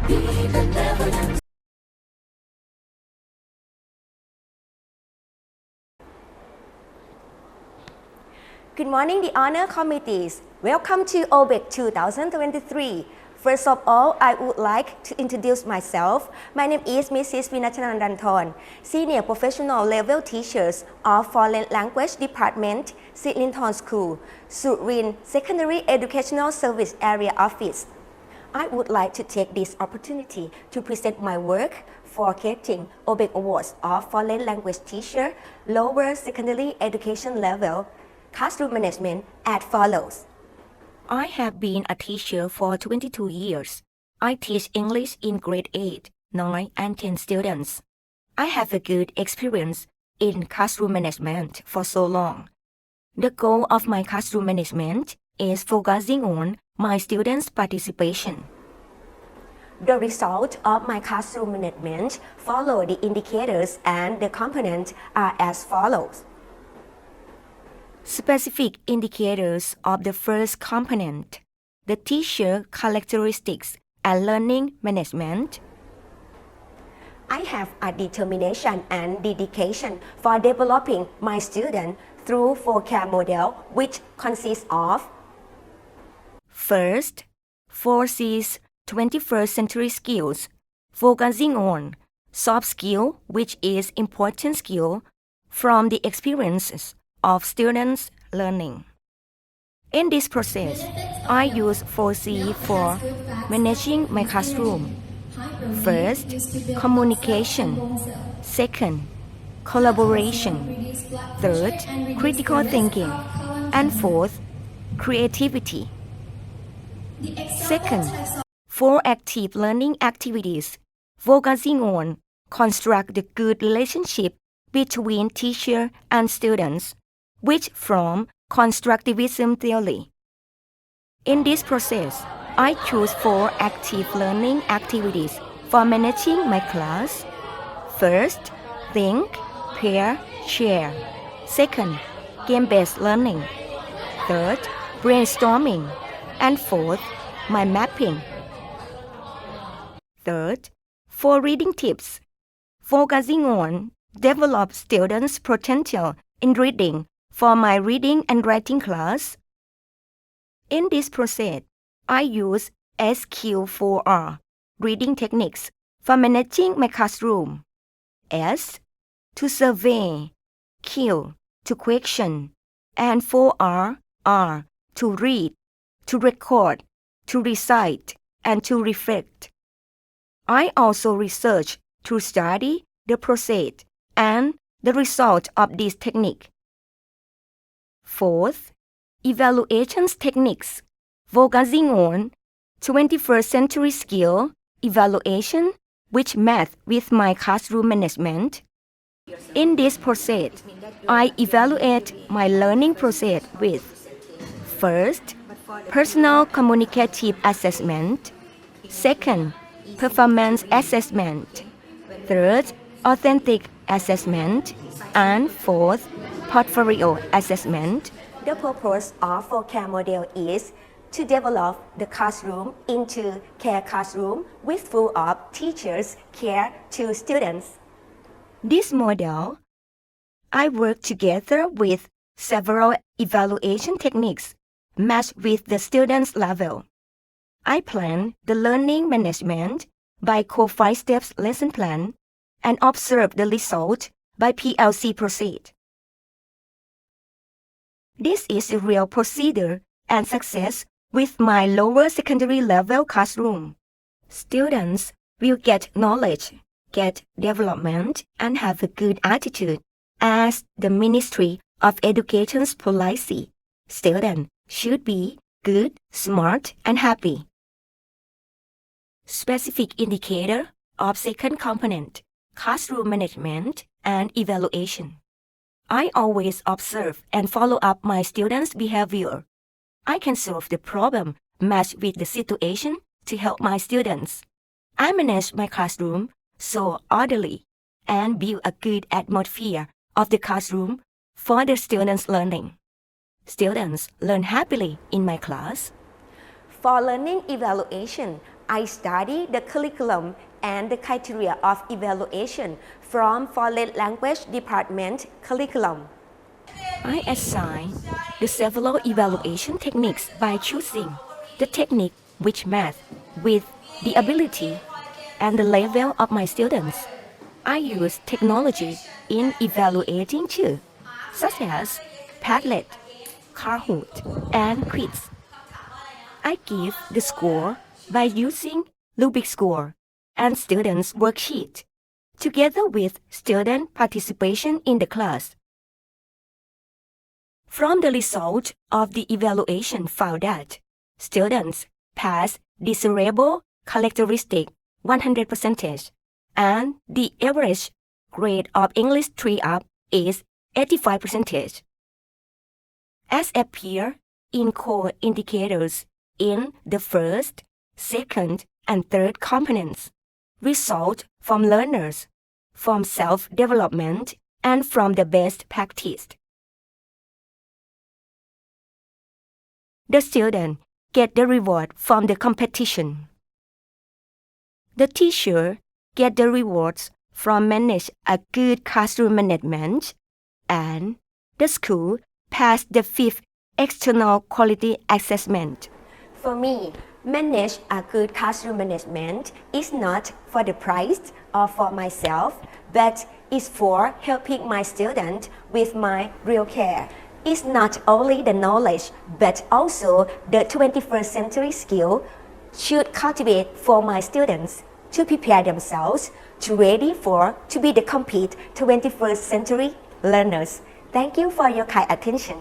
Good morning, the honor committees. Welcome to OBEC 2023. First of all, I would like to introduce myself. My name is Mrs. Vinachanandanthon, Senior Professional Level Teachers of Foreign Language Department, Silinthorn School, Surin Secondary Educational Service Area Office. I would like to take this opportunity to present my work for getting OBEC Awards of Foreign Language Teacher, Lower Secondary Education Level, Classroom Management as follows. I have been a teacher for 22 years. I teach English in grade 8, 9, and 10 students. I have a good experience in classroom management for so long. The goal of my classroom management is focusing on my students' participation. The result of my classroom management follow the indicators and the components are as follows. Specific indicators of the first component, the teacher characteristics and learning management. I have a determination and dedication for developing my student through vocab model which consists of first, 4C's 21st century skills, focusing on soft skill which is important skill from the experiences of students' learning. In this process, I use 4C for managing my classroom. First, communication. Second, collaboration. Third, critical thinking. And fourth, creativity. Second, 4 active learning activities, focusing on construct the good relationship between teacher and students, which from constructivism theory. In this process, I choose 4 active learning activities for managing my class. First, think, pair, share. Second, game-based learning. Third, brainstorming. And fourth, mind mapping. Third, 4 reading tips, focusing on develop students' potential in reading for my reading and writing class. In this process, I use SQ4R reading techniques for managing my classroom. S to survey, Q to question, and 4R R to read, to record, to recite, and to reflect. I also research to study the process and the result of this technique. Fourth, evaluations techniques, focusing on 21st century skill evaluation which match with my classroom management. In this process, I evaluate my learning process with first, personal communicative assessment. Second, performance assessment. Third, authentic assessment. And fourth, portfolio assessment. The purpose of vocab model is to develop the classroom into care classroom with full of teachers care to students. This model, I work together with several evaluation techniques matched with the student's level. I plan the learning management by co-5 steps lesson plan and observe the result by PLC process. This is a real procedure and success with my lower secondary level classroom. Students will get knowledge, get development, and have a good attitude. As the Ministry of Education's policy, students should be good, smart, and happy. Specific indicator of second component, classroom management and evaluation. I always observe and follow up my students' behavior. I can solve the problem matched with the situation to help my students. I manage my classroom so orderly and build a good atmosphere of the classroom for the students' learning. Students learn happily in my class. For learning evaluation, I study the curriculum and the criteria of evaluation from Foreign Language Department curriculum. I assign the several evaluation techniques by choosing the technique which match with the ability and the level of my students. I use technology in evaluating too, such as Padlet, Kahoot, and Quiz. I give the score by using Rubik's score and students' worksheet, together with student participation in the class. From the result of the evaluation found that students pass desirable characteristic 100% and the average grade of English 3 up is 85%. As appear in core indicators in the first, second, and third components, result from learners, from self-development, and from the best practice. The student get the reward from the competition. The teacher get the rewards from manage a good classroom management, and the school pass the fifth external quality assessment. For me, manage a good classroom management is not for the price or for myself, but is for helping my student with my real care. It's not only the knowledge, but also the 21st century skill should cultivate for my students to prepare themselves to ready for to be the complete 21st century learners. Thank you for your kind attention.